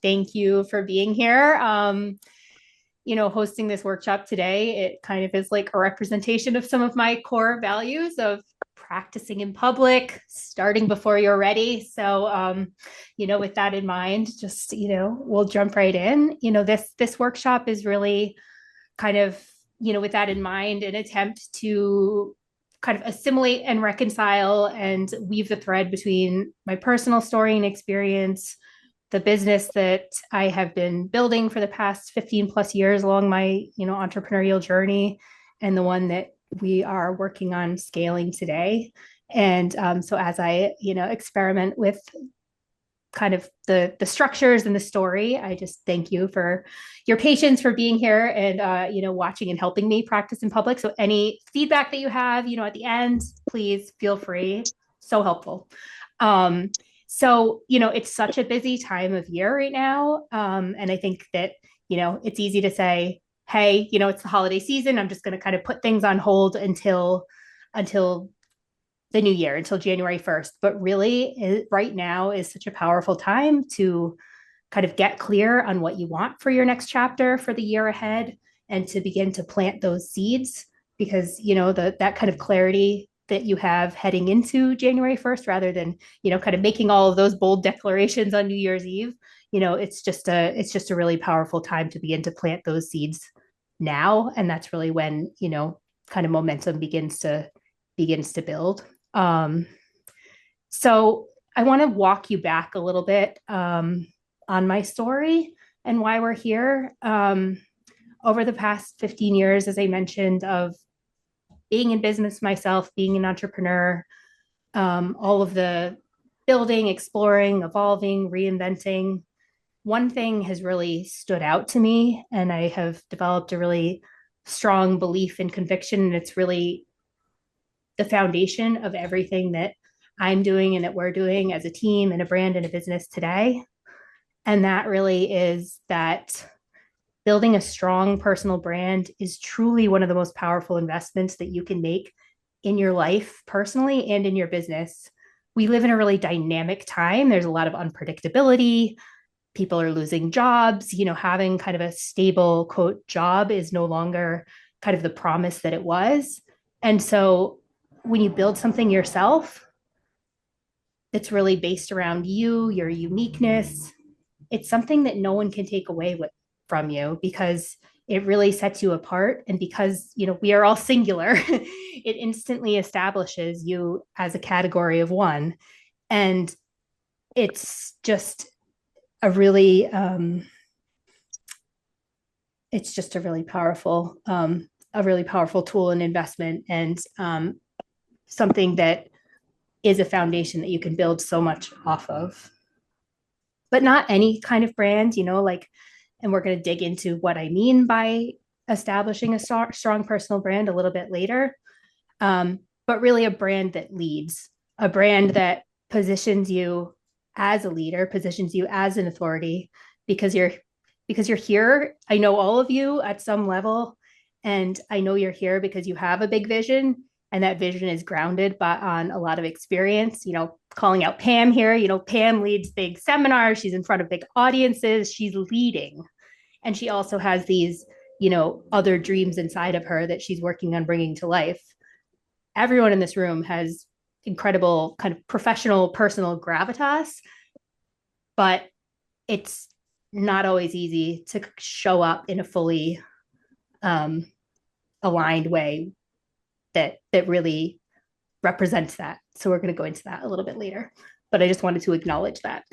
thank you for being here. Hosting this workshop today, it kind of is like a representation of some of my core values of practicing in public, starting before you're ready. So, with that in mind, just, we'll jump right in. This workshop is really kind of, with that in mind, an attempt to kind of assimilate and reconcile and weave the thread between my personal story and experience, the business that I have been building for the past 15 plus years along my, entrepreneurial journey, and the one that we are working on scaling today. And so as I, experiment with kind of the structures and the story, I just thank you for your patience, for being here and watching and helping me practice in public. So any feedback that you have, at the end, please feel free. So helpful. So it's such a busy time of year right now, and I think that it's easy to say, hey, it's the holiday season, I'm just going to kind of put things on hold until the new year, until January 1st. But really, right now is such a powerful time to kind of get clear on what you want for your next chapter for the year ahead, and to begin to plant those seeds, because that kind of clarity that you have heading into January 1st, rather than kind of making all of those bold declarations on New Year's Eve, it's just a really powerful time to begin to plant those seeds now. And that's really when kind of momentum begins to build. So I want to walk you back a little bit on my story and why we're here. Over the past 15 years, as I mentioned, of being in business myself, being an entrepreneur, all of the building, exploring, evolving, reinventing, one thing has really stood out to me, and I have developed a really strong belief and conviction, and it's really the foundation of everything that I'm doing and that we're doing as a team and a brand and a business today. And that really is that building a strong personal brand is truly one of the most powerful investments that you can make in your life personally and in your business. We live in a really dynamic time. There's a lot of unpredictability. People are losing jobs. Having kind of a stable, quote, job is no longer kind of the promise that it was. And so when you build something yourself that's really based around you, your uniqueness, it's something that no one can take away from you, because it really sets you apart. And because we are all singular, it instantly establishes you as a category of one. And it's just a really powerful tool and investment, and something that is a foundation that you can build so much off of. But not any kind of brand, and we're going to dig into what I mean by establishing a strong personal brand a little bit later. But really a brand that leads, a brand that positions you as a leader, positions you as an authority, because you're here. I know all of you at some level, and I know you're here because you have a big vision, and that vision is grounded on a lot of experience. Calling out Pam here, Pam leads big seminars, she's in front of big audiences, she's leading. And she also has these, other dreams inside of her that she's working on bringing to life. Everyone in this room has incredible kind of professional, personal gravitas, but it's not always easy to show up in a fully aligned way that really represents that. So we're going to go into that a little bit later, but I just wanted to acknowledge that.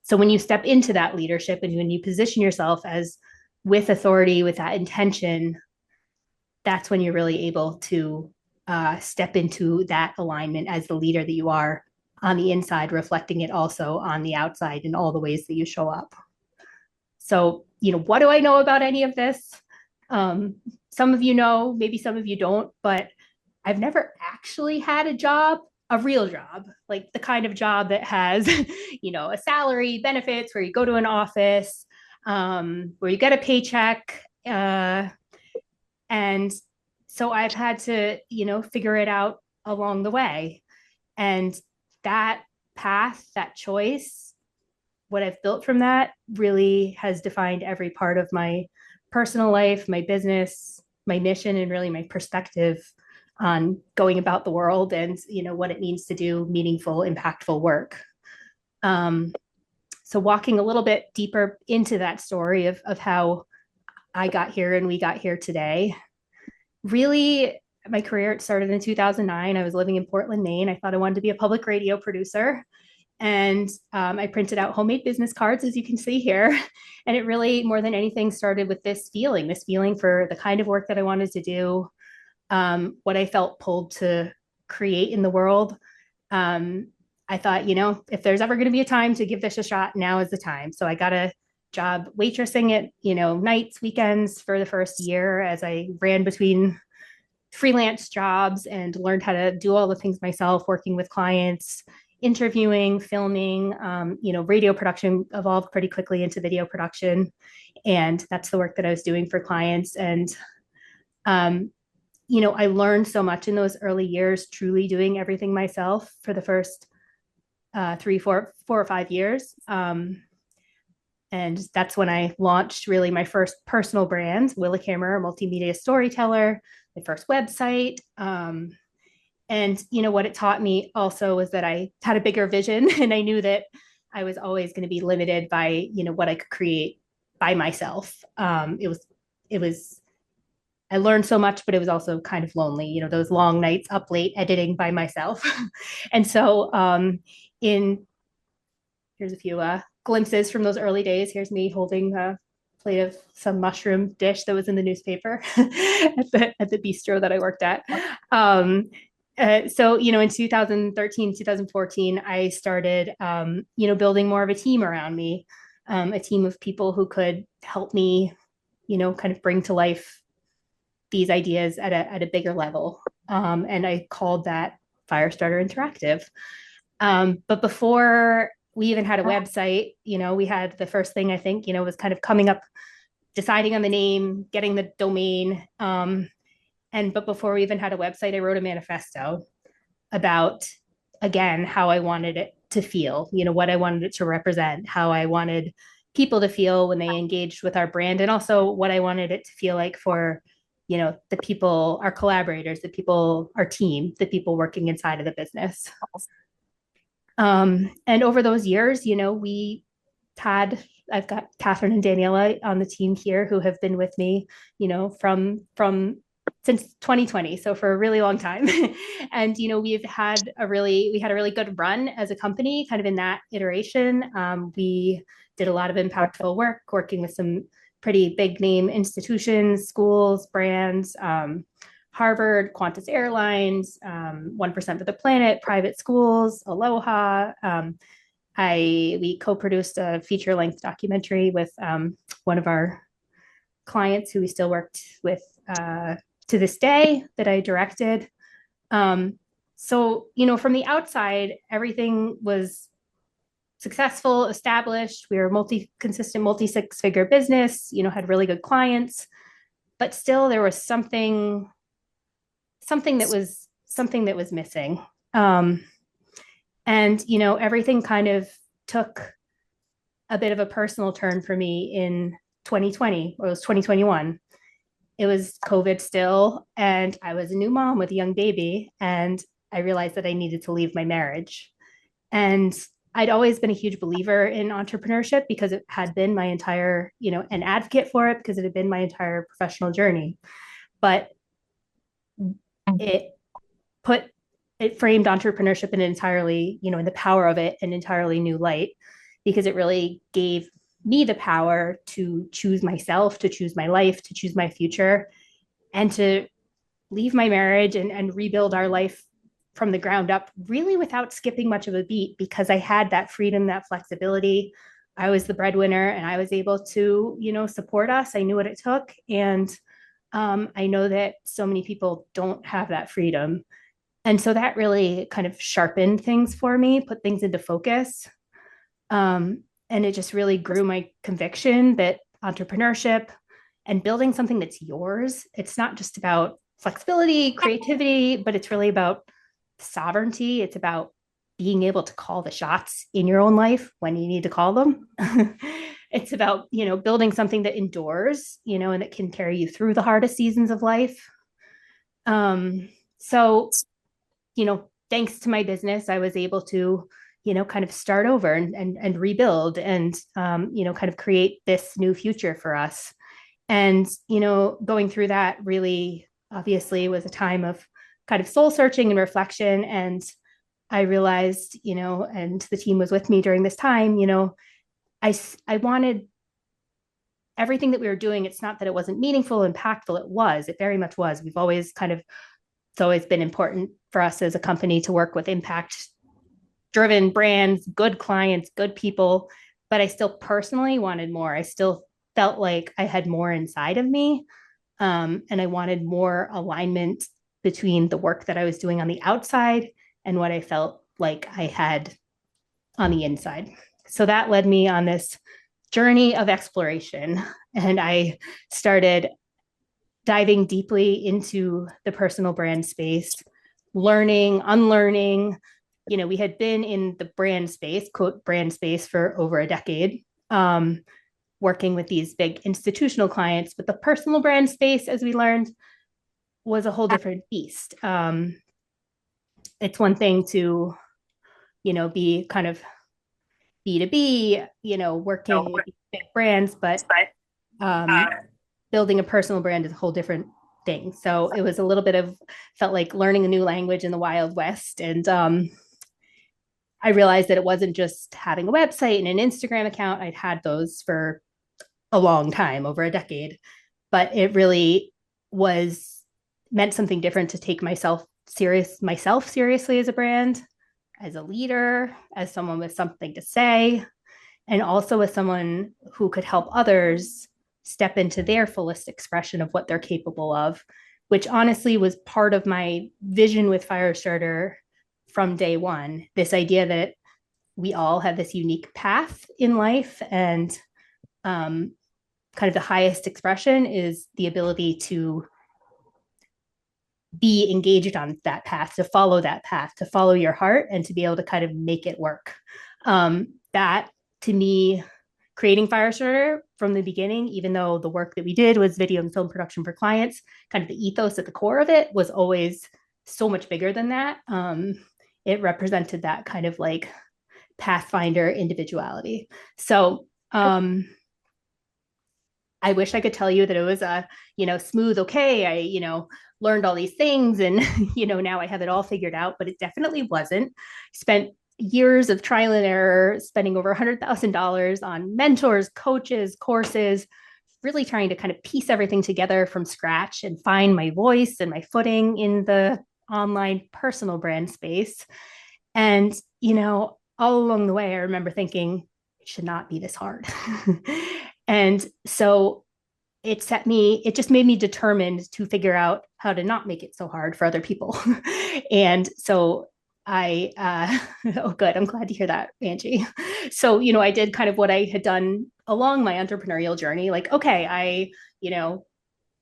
So when you step into that leadership and when you position yourself as with authority, with that intention, that's when you're really able to step into that alignment as the leader that you are on the inside, reflecting it also on the outside in all the ways that you show up. So, what do I know about any of this? Some of you know, maybe some of you don't, but I've never actually had a job, a real job, like the kind of job that has, a salary, benefits, where you go to an office, where you get a paycheck. And so I've had to, figure it out along the way. And that path, that choice, what I've built from that really has defined every part of my personal life, my business, my mission, and really my perspective on going about the world and, what it means to do meaningful, impactful work. So walking a little bit deeper into that story of how I got here and we got here today, really my career, it started in 2009. I was living in Portland, Maine. I thought I wanted to be a public radio producer. And I printed out homemade business cards, as you can see here. And it really, more than anything, started with this feeling for the kind of work that I wanted to do, what I felt pulled to create in the world. I thought, if there's ever going to be a time to give this a shot, now is the time. So I got a job waitressing at, nights, weekends for the first year as I ran between freelance jobs and learned how to do all the things myself, working with clients, interviewing, filming. Radio production evolved pretty quickly into video production. And that's the work that I was doing for clients. And, I learned so much in those early years, truly doing everything myself for the first 4 or 5 years. And that's when I launched really my first personal brand, Willa, multimedia storyteller, my first website. And what it taught me also was that I had a bigger vision, and I knew that I was always going to be limited by, what I could create by myself. It was, I learned so much, but it was also kind of lonely, those long nights up late editing by myself. And so here's a few glimpses from those early days. Here's me holding a plate of some mushroom dish that was in the newspaper at the bistro that I worked at. So, in 2013, 2014, I started, building more of a team around me, a team of people who could help me, kind of bring to life these ideas at a bigger level. And I called that Firestarter Interactive. But before we even had a website, we had the first thing I think, was kind of coming up, deciding on the name, getting the domain. But before we even had a website, I wrote a manifesto about, again, how I wanted it to feel, what I wanted it to represent, how I wanted people to feel when they engaged with our brand, and also what I wanted it to feel like for, the people, our collaborators, the people, our team, the people working inside of the business. And over those years, I've got Catherine and Daniela on the team here who have been with me, from since 2020, so for a really long time. And we had a really good run as a company, kind of in that iteration. We did a lot of impactful work, working with some pretty big name institutions, schools, brands, Harvard, Qantas Airlines, 1% for the Planet, private schools, Aloha. We co-produced a feature-length documentary with one of our clients who we still worked with to this day, that I directed. So, from the outside, everything was successful, established. We were consistent, multi-six-figure business, had really good clients, but still there was something that was missing. And, everything kind of took a bit of a personal turn for me in 2020, or it was 2021. It was COVID still, and I was a new mom with a young baby, and I realized that I needed to leave my marriage. And I'd always been a huge believer in entrepreneurship because it had been my entire, an advocate for it because it had been my entire professional journey. But it framed entrepreneurship in an entirely, in the power of it, an entirely new light, because it really gave me the power to choose myself, to choose my life, to choose my future, and to leave my marriage and rebuild our life from the ground up, really without skipping much of a beat, because I had that freedom, that flexibility. I was the breadwinner, and I was able to, support us. I knew what it took. And I know that so many people don't have that freedom. And so that really kind of sharpened things for me, put things into focus. And it just really grew my conviction that entrepreneurship and building something that's yours, it's not just about flexibility, creativity, but it's really about sovereignty. It's about being able to call the shots in your own life when you need to call them. It's about, building something that endures, and that can carry you through the hardest seasons of life. So, thanks to my business, I was able to, kind of start over and rebuild and, kind of create this new future for us. And, going through that really obviously was a time of kind of soul searching and reflection. And I realized, and the team was with me during this time, I wanted everything that we were doing. It's not that it wasn't meaningful, impactful. It was, it very much was. We've always kind of, it's always been important for us as a company to work with impact driven brands, good clients, good people. But I still personally wanted more. I still felt like I had more inside of me. And I wanted more alignment between the work that I was doing on the outside and what I felt like I had on the inside. So that led me on this journey of exploration. And I started diving deeply into the personal brand space, learning, unlearning. We had been in the brand space, quote, brand space for over a decade, working with these big institutional clients. But the personal brand space, as we learned, was a whole different beast. It's one thing to, be kind of B2B, working with big brands, but building a personal brand is a whole different thing. So it was a little bit of, felt like learning a new language in the Wild West. And I realized that it wasn't just having a website and an Instagram account. I'd had those for a long time, over a decade, but it really meant something different to take myself seriously as a brand, as a leader, as someone with something to say, and also as someone who could help others step into their fullest expression of what they're capable of, which honestly was part of my vision with Firestarter from day one. This idea that we all have this unique path in life, and kind of the highest expression is the ability to be engaged on that path, to follow your heart, and to be able to kind of make it work. That, to me, creating Firestarter from the beginning, even though the work that we did was video and film production for clients, kind of the ethos at the core of it was always so much bigger than that. It represented that kind of like pathfinder individuality. So I wish I could tell you that it was a, smooth, okay, I, learned all these things and, now I have it all figured out, but it definitely wasn't. Spent years of trial and error, spending over $100,000 on mentors, coaches, courses, really trying to kind of piece everything together from scratch and find my voice and my footing in the online personal brand space. And, all along the way, I remember thinking, it should not be this hard. And so it just made me determined to figure out how to not make it so hard for other people. And so oh, good. I'm glad to hear that, Angie. So, I did kind of what I had done along my entrepreneurial journey. Like, okay,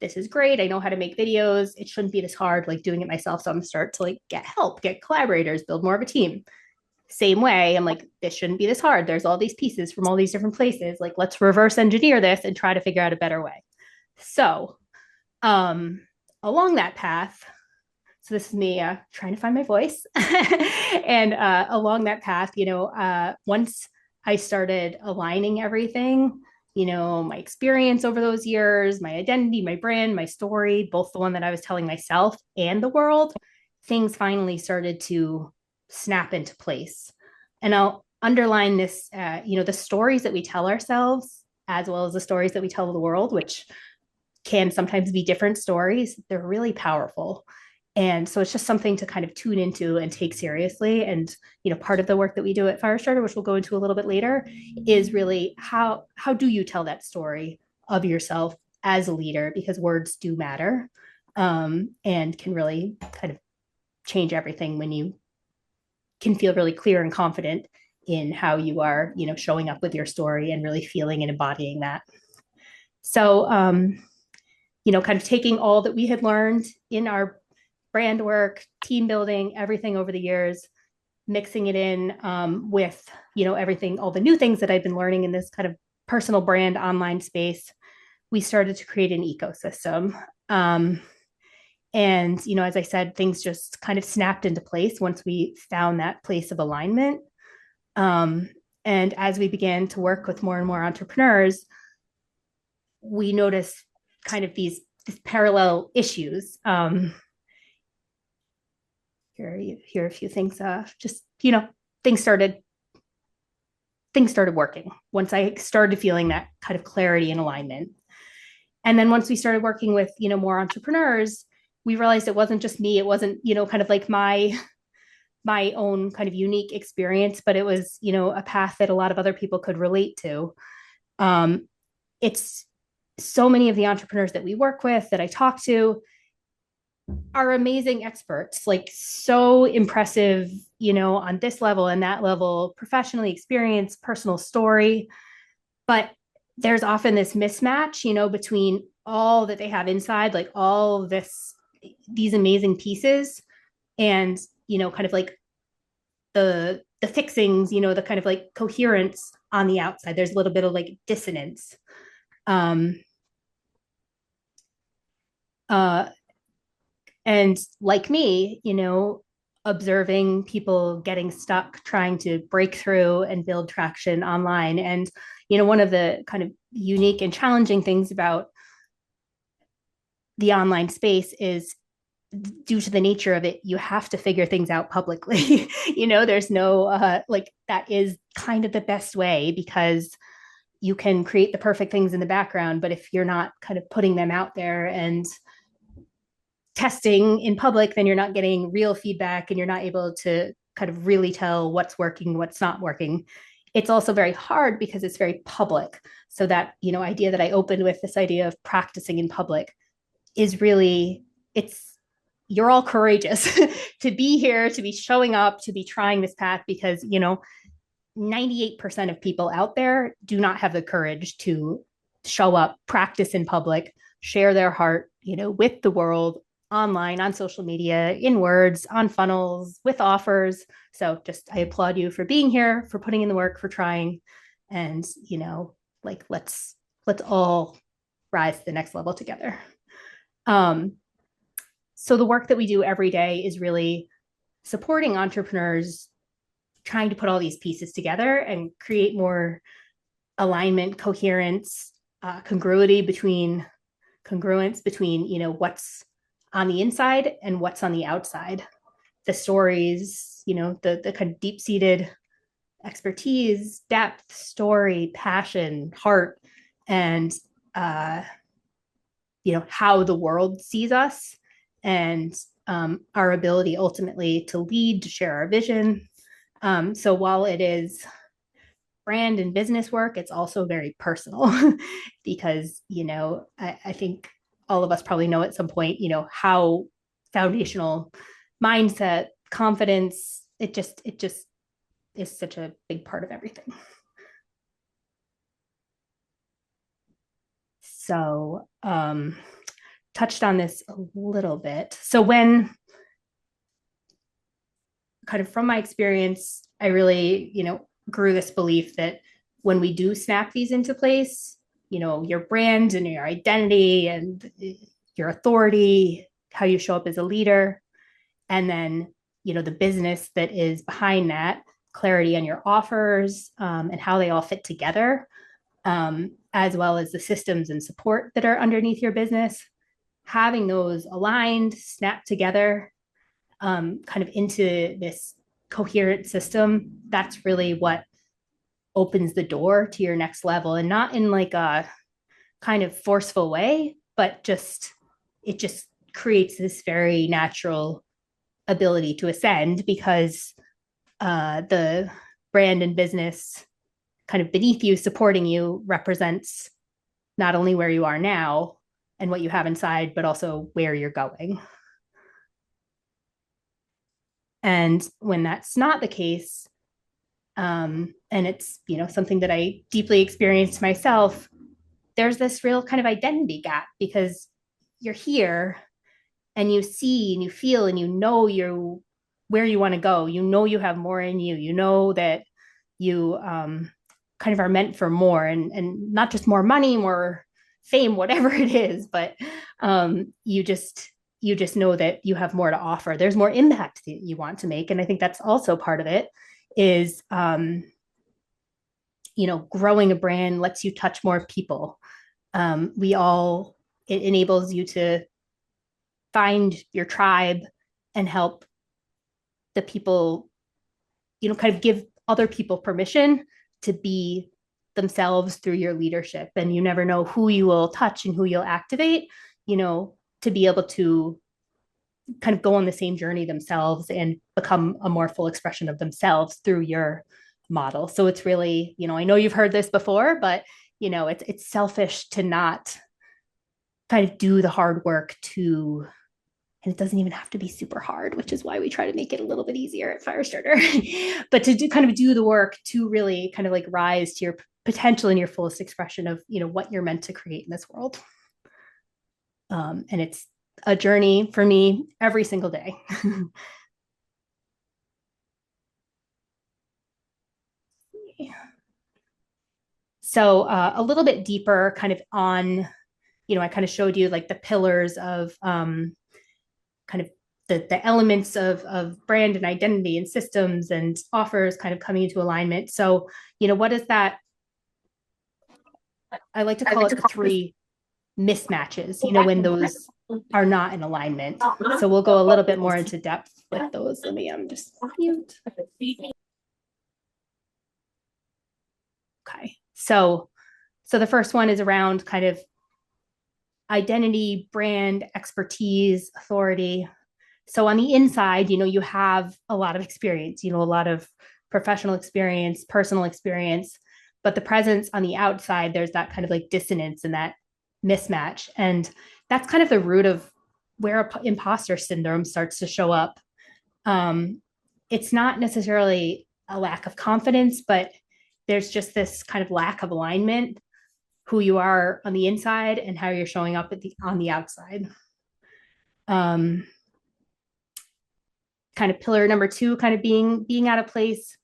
this is great. I know how to make videos. It shouldn't be this hard, like doing it myself. So I'm gonna start to like get help, get collaborators, build more of a team. Same way, I'm like, this shouldn't be this hard. There's all these pieces from all these different places. Like, let's reverse engineer this and try to figure out a better way. So, along that path, so this is me trying to find my voice. And along that path, once I started aligning everything, my experience over those years, my identity, my brand, my story, both the one that I was telling myself and the world, things finally started to snap into place. And I'll underline this, the stories that we tell ourselves, as well as the stories that we tell the world, which can sometimes be different stories, they're really powerful. And so it's just something to kind of tune into and take seriously. And, part of the work that we do at Firestarter, which we'll go into a little bit later, is really how do you tell that story of yourself as a leader? Because words do matter, and can really kind of change everything when you can feel really clear and confident in how you are, showing up with your story and really feeling and embodying that. So, kind of taking all that we had learned in our brand work, team building, everything over the years, mixing it in with, everything, all the new things that I've been learning in this kind of personal brand online space, we started to create an ecosystem. And, as I said, things just kind of snapped into place once we found that place of alignment. And as we began to work with more and more entrepreneurs, we noticed kind of these parallel issues. Here are a few things. Just things started working once I started feeling that kind of clarity and alignment. And then once we started working with more entrepreneurs, we realized it wasn't just me. It wasn't kind of like my own kind of unique experience, but it was a path that a lot of other people could relate to. It's so many of the entrepreneurs that we work with, that I talk to, are amazing experts, like so impressive, on this level and that level, professionally experienced, personal story. But there's often this mismatch, between all that they have inside, like all these amazing pieces, and, kind of like the fixings, the kind of like coherence on the outside. There's a little bit of like dissonance. And like me, observing people getting stuck trying to break through and build traction online. And, one of the kind of unique and challenging things about the online space is, due to the nature of it, you have to figure things out publicly. There's no like, that is kind of the best way, because you can create the perfect things in the background, but if you're not kind of putting them out there and testing in public, then you're not getting real feedback, and you're not able to kind of really tell what's working, what's not working. It's also very hard because it's very public. So that, idea that I opened with, this idea of practicing in public, is really, you're all courageous to be here, to be showing up, to be trying this path, because, 98% of people out there do not have the courage to show up, practice in public, share their heart, with the world, online, on social media, in words, on funnels, with offers. So just, I applaud you for being here, for putting in the work, for trying. And, like, let's all rise to the next level together. So the work that we do every day is really supporting entrepreneurs, trying to put all these pieces together and create more alignment, coherence, congruence between, what's on the inside and what's on the outside. The stories, the kind of deep-seated expertise, depth, story, passion, heart, and how the world sees us, and our ability ultimately to lead, to share our vision. So while it is brand and business work, it's also very personal because, I think all of us probably know at some point, how foundational mindset, confidence, it just is such a big part of everything. So, touched on this a little bit. So when, kind of from my experience, I really, grew this belief that when we do snap these into place, your brand and your identity and your authority, how you show up as a leader, and then, the business that is behind that, clarity on your offers, and how they all fit together, as well as the systems and support that are underneath your business, having those aligned, snapped together, kind of into this coherent system, that's really what opens the door to your next level. And not in like a kind of forceful way, but it just creates this very natural ability to ascend, because the brand and business kind of beneath you, supporting you, represents not only where you are now and what you have inside, but also where you're going. And when that's not the case, and it's, something that I deeply experienced myself, there's this real kind of identity gap, because you're here and you see and you feel and where you want to go. You know, you have more in you. You know that you kind of are meant for more, and not just more money, more fame, whatever it is, but you just know that you have more to offer. There's more impact that you want to make, and I think that's also part of it. Is growing a brand lets you touch more people. It enables you to find your tribe and help the people, kind of give other people permission to be themselves through your leadership. And you never know who you will touch and who you'll activate, to be able to kind of go on the same journey themselves and become a more full expression of themselves through your model. So it's really, I know you've heard this before, but it's selfish to not kind of do the hard work to, and it doesn't even have to be super hard, which is why we try to make it a little bit easier at Firestarter, but to kind of do the work to really kind of like rise to your potential and your fullest expression of, what you're meant to create in this world. And it's a journey for me every single day. So a little bit deeper kind of on, I kind of showed you like the pillars of kind of the elements of brand and identity and systems and offers kind of coming into alignment. So, what is that? I like to call it the three mismatches, when those are not in alignment. So we'll go a little bit more into depth with those. Let me just mute. Okay. So the first one is around kind of identity, brand, expertise, authority. So on the inside, you have a lot of experience, a lot of professional experience, personal experience, but the presence on the outside, there's that kind of like dissonance and that mismatch. And that's kind of the root of where imposter syndrome starts to show up. It's not necessarily a lack of confidence, but there's just this kind of lack of alignment, who you are on the inside and how you're showing up on the outside. Kind of pillar number two, kind of being out of place.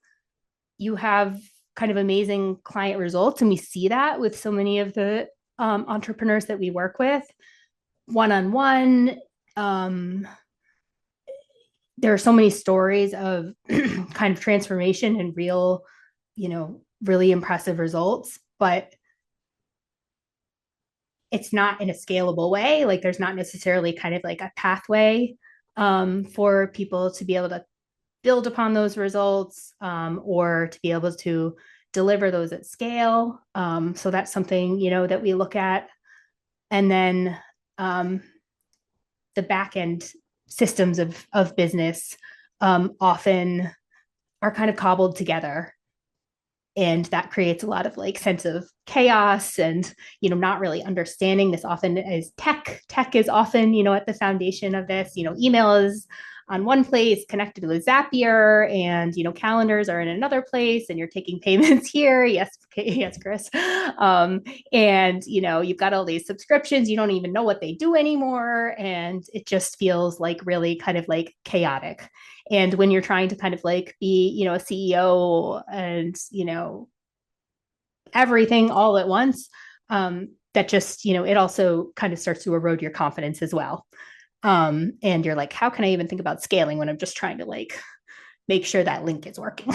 You have kind of amazing client results, and we see that with so many of the entrepreneurs that we work with one-on-one. There are so many stories of kind of transformation and real, really impressive results, but it's not in a scalable way. Like there's not necessarily kind of like a pathway for people to be able to build upon those results, or to be able to deliver those at scale. So that's something, that we look at. And then the back end systems of business often are kind of cobbled together. And that creates a lot of like sense of chaos and, not really understanding. This often is tech is often, at the foundation of this. Email is on one place connected with Zapier, and calendars are in another place, and you're taking payments here. Yes, yes, Chris. And you've got all these subscriptions, you don't even know what they do anymore, and it just feels like really kind of like chaotic. And when you're trying to kind of like be, a CEO and everything all at once, that just, it also kind of starts to erode your confidence as well. And you're like, how can I even think about scaling when I'm just trying to like make sure that link is working?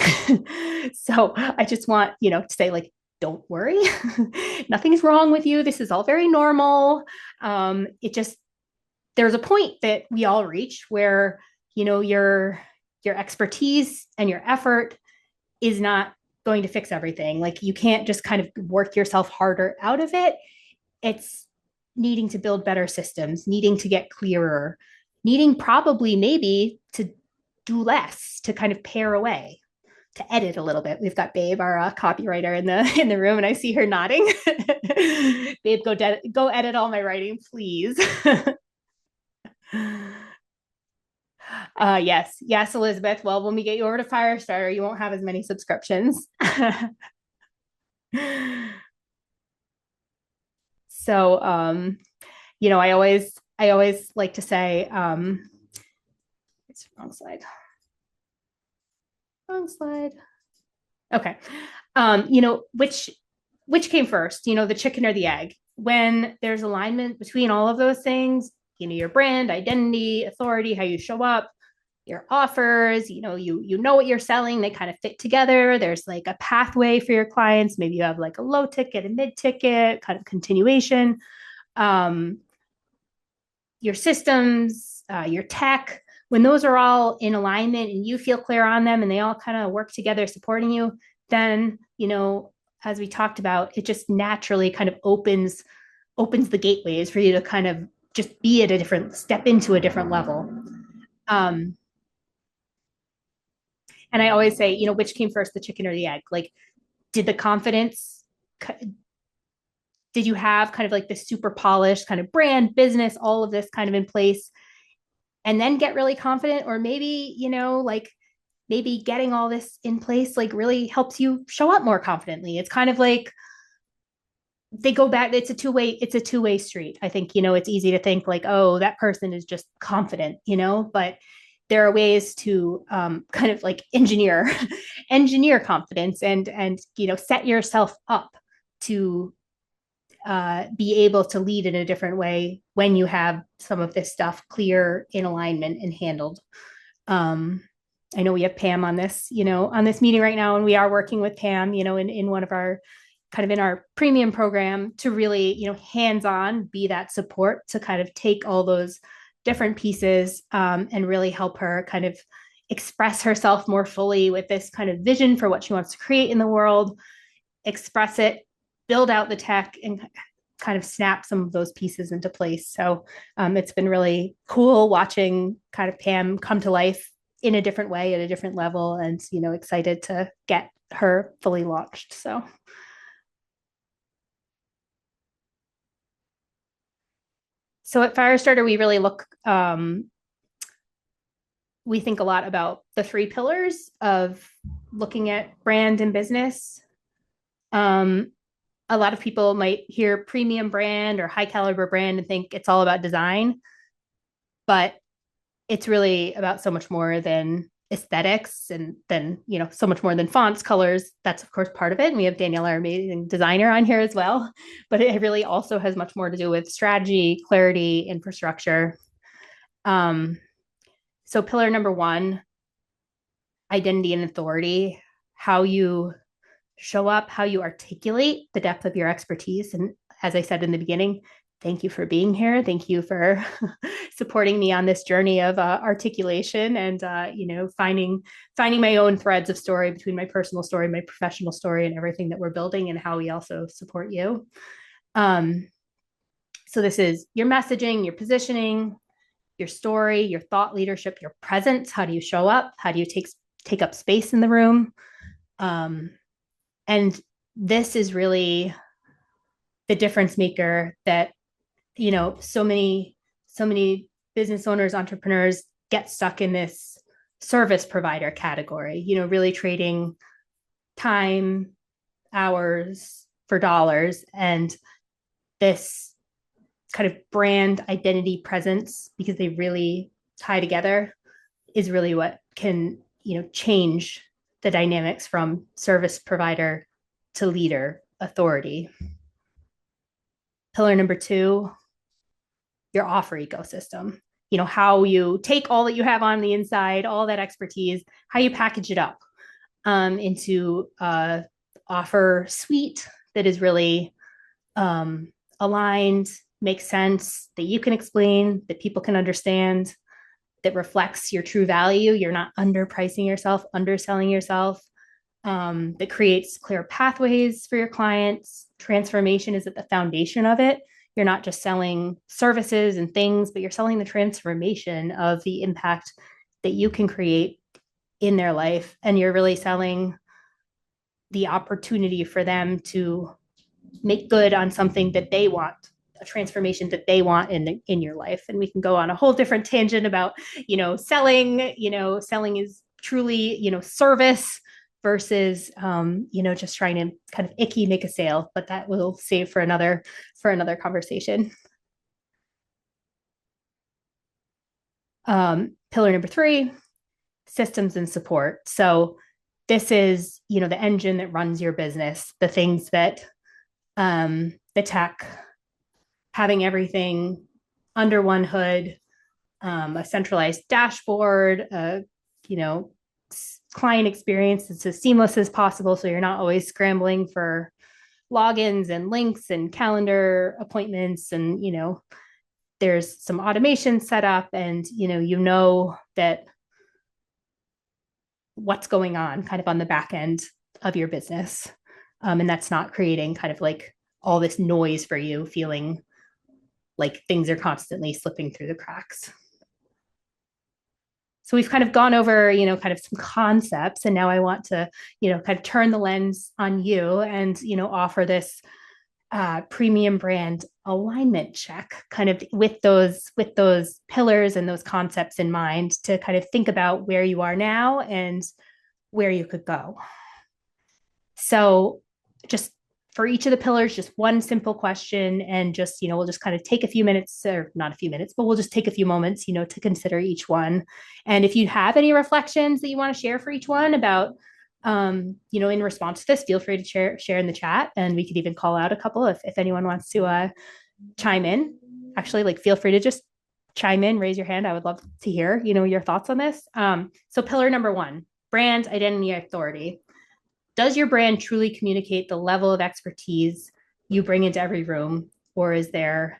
So I just want, to say like, don't worry, nothing's wrong with you. This is all very normal. There's a point that we all reach where, your expertise and your effort is not going to fix everything. Like you can't just kind of work yourself harder out of it. It's needing to build better systems, needing to get clearer, needing probably maybe to do less, to kind of pare away, to edit a little bit. We've got Babe, our copywriter, in the room, and I see her nodding. Babe, go edit all my writing, please. Yes, Elizabeth. Well, when we get you over to Firestarter, you won't have as many subscriptions. So, I always like to say, it's the wrong slide. Wrong slide. Okay. Which came first, the chicken or the egg? When there's alignment between all of those things, your brand, identity, authority, how you show up, your offers, you know what you're selling, they kind of fit together. There's like a pathway for your clients. Maybe you have like a low ticket, a mid ticket, kind of continuation. Um, your systems, your tech, when those are all in alignment and you feel clear on them and they all kind of work together supporting you, then, as we talked about, it just naturally kind of opens the gateways for you to kind of just be at a different step into a different level. Um, and I always say, which came first, the chicken or the egg? Like, did the confidence, did you have kind of like this super polished kind of brand, business, all of this kind of in place, and then get really confident? Or maybe, like maybe getting all this in place like really helps you show up more confidently. It's kind of like they go back. It's a two-way street. I think, it's easy to think like, oh, that person is just confident, but there are ways to kind of like engineer confidence and set yourself up to be able to lead in a different way when you have some of this stuff clear, in alignment, and handled. I know we have Pam on this, on this meeting right now, and we are working with Pam, in one of our kind of in our premium program to really, hands-on be that support to kind of take all those different pieces and really help her kind of express herself more fully with this kind of vision for what she wants to create in the world, express it, build out the tech, and kind of snap some of those pieces into place. So it's been really cool watching kind of Pam come to life in a different way at a different level, and excited to get her fully launched. So at Firestarter, we really we think a lot about the three pillars of looking at brand and business. A lot of people might hear premium brand or high caliber brand and think it's all about design, but it's really about so much more than aesthetics, and then so much more than fonts, colors. That's of course part of it, and we have Danielle, our amazing designer, on here as well, but it really also has much more to do with strategy, clarity, infrastructure. So pillar number one, identity and authority, how you show up, how you articulate the depth of your expertise. And as I said in the beginning, thank you for being here. Thank you for supporting me on this journey of articulation and finding my own threads of story between my personal story, my professional story, and everything that we're building, and how we also support you. So this is your messaging, your positioning, your story, your thought leadership, your presence. How do you show up? How do you take up space in the room? And this is really the difference maker that so many business owners, entrepreneurs get stuck in this service provider category, really trading time, hours for dollars. And this kind of brand identity presence, because they really tie together, is really what can change the dynamics from service provider to leader authority. Pillar number two, your offer ecosystem. How you take all that you have on the inside, all that expertise, how you package it up into a offer suite that is really aligned, makes sense, that you can explain, that people can understand, that reflects your true value. You're not underpricing yourself, underselling yourself, that creates clear pathways for your clients. Transformation is at the foundation of it. You're not just selling services and things, but you're selling the transformation of the impact that you can create in their life. And you're really selling the opportunity for them to make good on something that they want, a transformation that they want in your life. And we can go on a whole different tangent about selling. Selling is truly service versus just trying to kind of icky make a sale, but that we'll save for another conversation. Pillar number three, systems and support. So this is, the engine that runs your business, the things that, the tech, having everything under one hood, a centralized dashboard, you know, client experience that's as seamless as possible. So you're not always scrambling for logins and links and calendar appointments. And, there's some automation set up, and, that what's going on kind of on the back end of your business. And that's not creating kind of like all this noise for you, feeling like things are constantly slipping through the cracks. So we've kind of gone over, kind of some concepts, and now I want to, kind of turn the lens on you and, offer this premium brand alignment check, kind of with those pillars and those concepts in mind, to kind of think about where you are now and where you could go. So just for each of the pillars, just one simple question, and just, we'll just kind of take a few minutes, or not a few minutes, but we'll just take a few moments, to consider each one. And if you have any reflections that you want to share for each one about, in response to this, feel free to share in the chat, and we could even call out a couple if anyone wants to chime in. Actually, like, feel free to just chime in, raise your hand. I would love to hear, your thoughts on this. So pillar number 1, brand identity authority. Does your brand truly communicate the level of expertise you bring into every room, or is there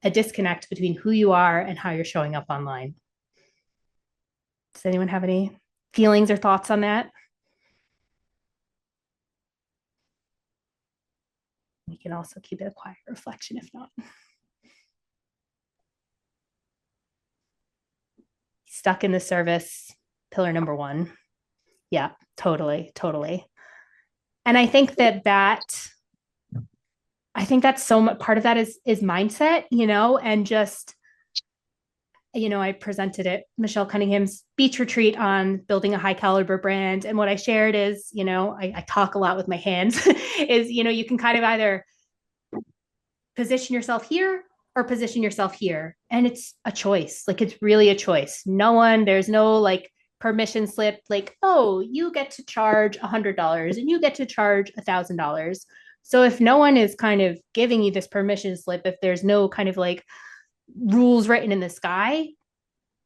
a disconnect between who you are and how you're showing up online? Does anyone have any feelings or thoughts on that? We can also keep it a quiet reflection if not. Stuck in the service, pillar number 1. Yeah, totally. And I think that's so much part of that is mindset, and just, I presented at Michelle Cunningham's beach retreat on building a high caliber brand. And what I shared is, I talk a lot with my hands, is, you can kind of either position yourself here or position yourself here. And it's a choice. Like, it's really a choice. There's no like permission slip, like, oh, you get to charge $100 and you get to charge $1,000. So if no one is kind of giving you this permission slip, if there's no kind of like rules written in the sky,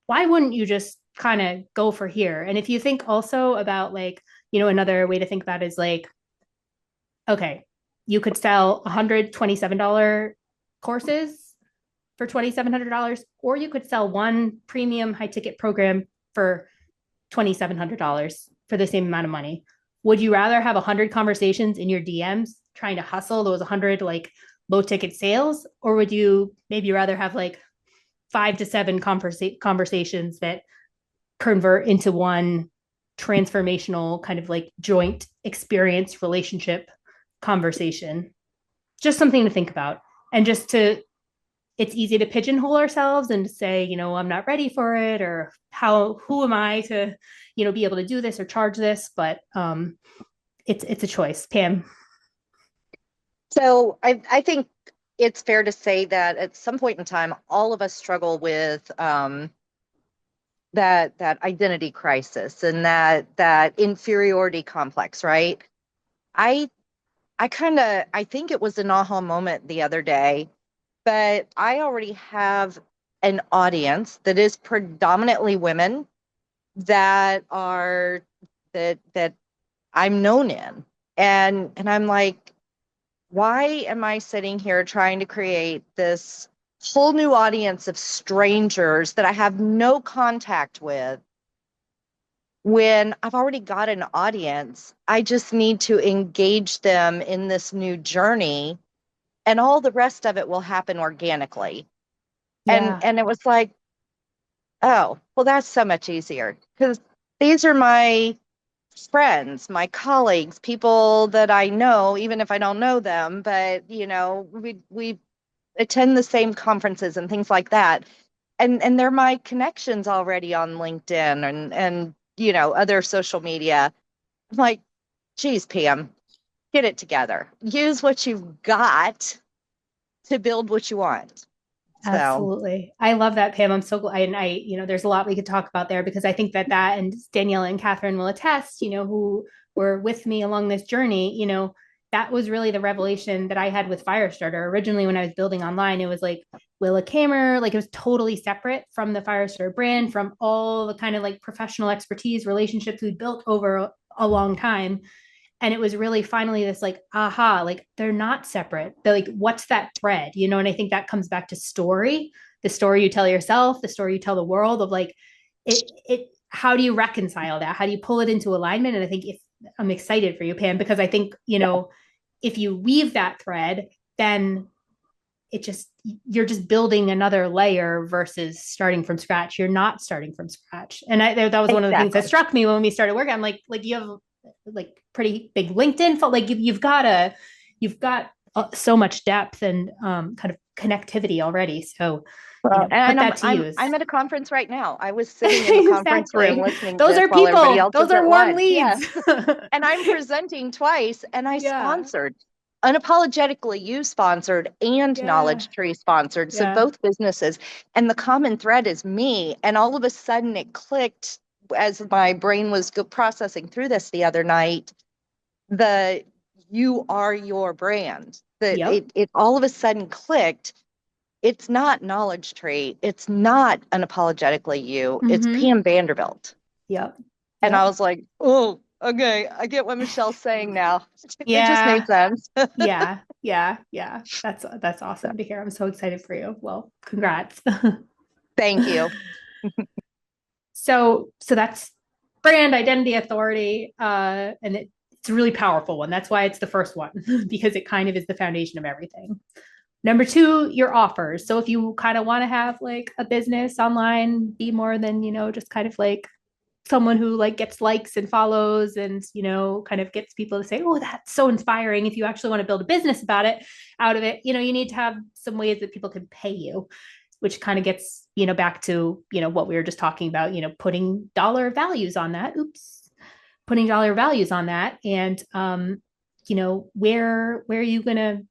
why wouldn't you just kind of go for here? And if you think also about like, another way to think about it is like, okay, you could sell $127 courses for $2,700, or you could sell one premium high ticket program for $2,700 for the same amount of money. Would you rather have 100 conversations in your DMs trying to hustle those 100 like low ticket sales, or would you maybe rather have like 5 to 7 conversations that convert into one transformational kind of like joint experience relationship conversation? Just something to think about. And it's easy to pigeonhole ourselves and to say, I'm not ready for it, or who am I to, be able to do this or charge this? But it's a choice. Pam. So I think it's fair to say that at some point in time, all of us struggle with that identity crisis and that inferiority complex, right? I think it was an aha moment the other day, but I already have an audience that is predominantly women that I'm known in. And I'm like, why am I sitting here trying to create this whole new audience of strangers that I have no contact with when I've already got an audience? I just need to engage them in this new journey, and all the rest of it will happen organically. Yeah. And it was like, oh, well, that's so much easier, because these are my friends, my colleagues, people that I know, even if I don't know them, but we attend the same conferences and things like that. And they're my connections already on LinkedIn and other social media. I'm like, geez, Pam, get it together. Use what you've got to build what you want. So, Absolutely. I love that, Pam. I'm so glad. And there's a lot we could talk about there because I think that and Daniela and Catherine will attest, who were with me along this journey, that was really the revelation that I had with Firestarter. Originally, when I was building online, it was like Willa Camer, like it was totally separate from the Firestarter brand, from all the kind of like professional expertise, relationships we built over a long time. And it was really finally this like aha, like they're not separate, they're like, what's that thread, and I think that comes back to story, the story you tell yourself, the story you tell the world of like it how do you reconcile that, how do you pull it into alignment? And I think if I'm excited for you, Pam, because I think if you weave that thread, then you're just building another layer versus starting from scratch. You're not starting from scratch. And that was one of the things that exactly. struck me when we started working. I'm like you have like pretty big LinkedIn, like you've got so much depth and kind of connectivity already. So, Well, put and that to use. I'm at a conference right now. I was sitting in the conference room Exactly. listening to Those this are while everybody people. else Those is are at warm lunch. leads. Yes. And I'm presenting twice, and I Yeah. sponsored, unapologetically you sponsored and Yeah. Knowledge Tree sponsored. So Yeah. both businesses. And the common thread is me. And all of a sudden it clicked as my brain was processing through this the other night. The you are your brand. Yep. It all of a sudden clicked. It's not Knowledge Tree. It's not unapologetically you. It's Mm-hmm. Pam Vanderbilt. Yep. And I Yep. was like, oh, okay. I get what Michelle's saying now. It just made Yeah. sense. Yeah. Yeah. Yeah. That's awesome to hear. I'm so excited for you. Well, congrats. Thank you. So that's brand identity authority, and it's a really powerful one. That's why it's the first one because it kind of is the foundation of everything. Number two, your offers. So if you kind of want to have like a business online, be more than just kind of like someone who like gets likes and follows and kind of gets people to say, oh, that's so inspiring. If you actually want to build a business about it, out of it, you need to have some ways that people can pay you, which kind of gets back to what we were just talking about, putting dollar values on that. Oops. Putting dollar values on that. And where are you going to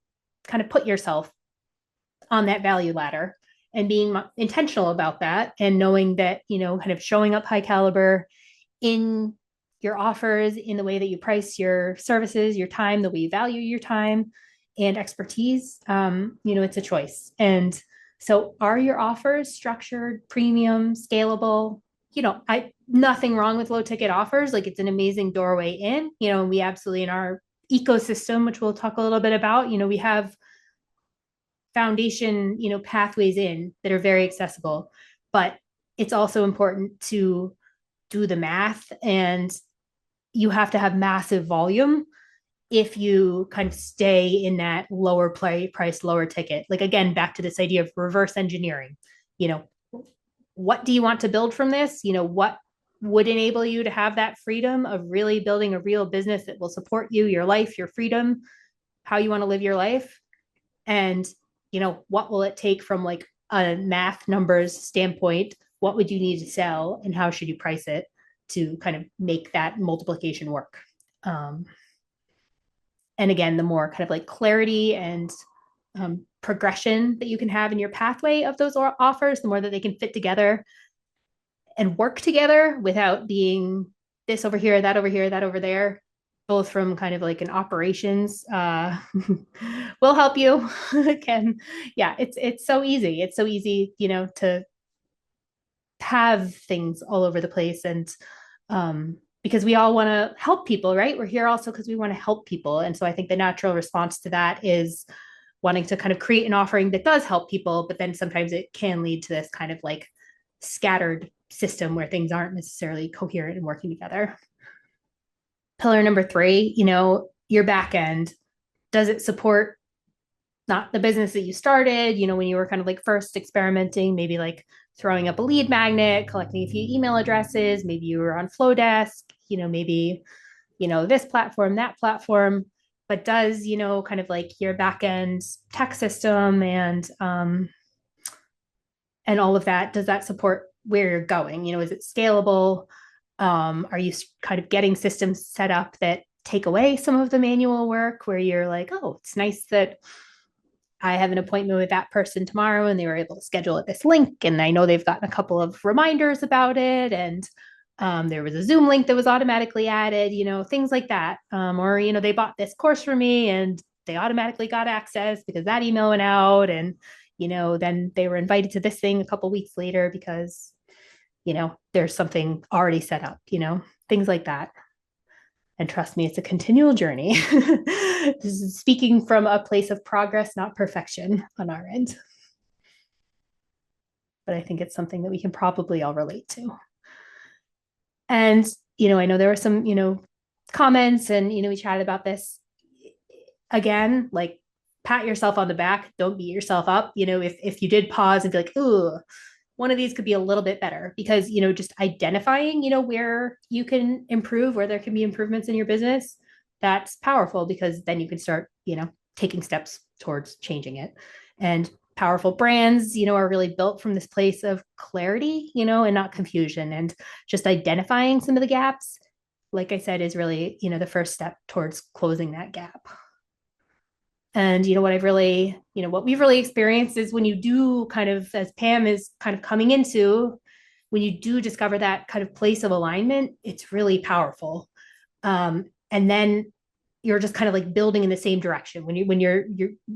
kind of put yourself on that value ladder, and being intentional about that, and knowing that kind of showing up high caliber in your offers, in the way that you price your services, your time, the way you value your time and expertise. It's a choice. And so are your offers structured, premium, scalable? I nothing wrong with low ticket offers. Like it's an amazing doorway in, and we absolutely, in our ecosystem, which we'll talk a little bit about, we have foundation, pathways in that are very accessible. But it's also important to do the math, and you have to have massive volume if you kind of stay in that lower price, lower ticket. Like again, back to this idea of reverse engineering. You know, what do you want to build from this? What would enable you to have that freedom of really building a real business that will support you, your life, your freedom, how you want to live your life? And what will it take from like a math numbers standpoint? What would you need to sell, and how should you price it to kind of make that multiplication work? um, and again, the more kind of like clarity and progression that you can have in your pathway of those offers, the more that they can fit together and work together without being this over here, that over here, that over there, both from kind of like an operations will help you. Again, yeah, it's so easy. It's so easy, to have things all over the place. And because we all want to help people, right? We're here also because we want to help people. And so I think the natural response to that is wanting to kind of create an offering that does help people, but then sometimes it can lead to this kind of like scattered system where things aren't necessarily coherent and working together. Pillar number three, your back end. Does it support not the business that you started, when you were kind of like first experimenting, maybe like throwing up a lead magnet, collecting a few email addresses, maybe you were on Flowdesk, maybe, this platform, that platform, but does, kind of like your back end tech system and all of that, does that support where you're going? Is it scalable? Are you kind of getting systems set up that take away some of the manual work where you're like, oh, it's nice that I have an appointment with that person tomorrow, and they were able to schedule at this link. And I know they've gotten a couple of reminders about it. And there was a Zoom link that was automatically added, things like that. Or, they bought this course for me and they automatically got access because that email went out. And, then they were invited to this thing a couple weeks later because, there's something already set up, things like that. And trust me, it's a continual journey. This is speaking from a place of progress, not perfection on our end. But I think it's something that we can probably all relate to. And, I know there were some, comments and, we chatted about this again, like pat yourself on the back. Don't beat yourself up. If you did pause and be like, ooh, one of these could be a little bit better because, just identifying, where you can improve, where there can be improvements in your business, that's powerful because then you can start, taking steps towards changing it. And powerful brands, are really built from this place of clarity, and not confusion. And just identifying some of the gaps, like I said, is really, the first step towards closing that gap. And what we've really experienced is when you do kind of, as Pam is kind of coming into, when you do discover that kind of place of alignment, it's really powerful. And then you're just kind of like building in the same direction when you're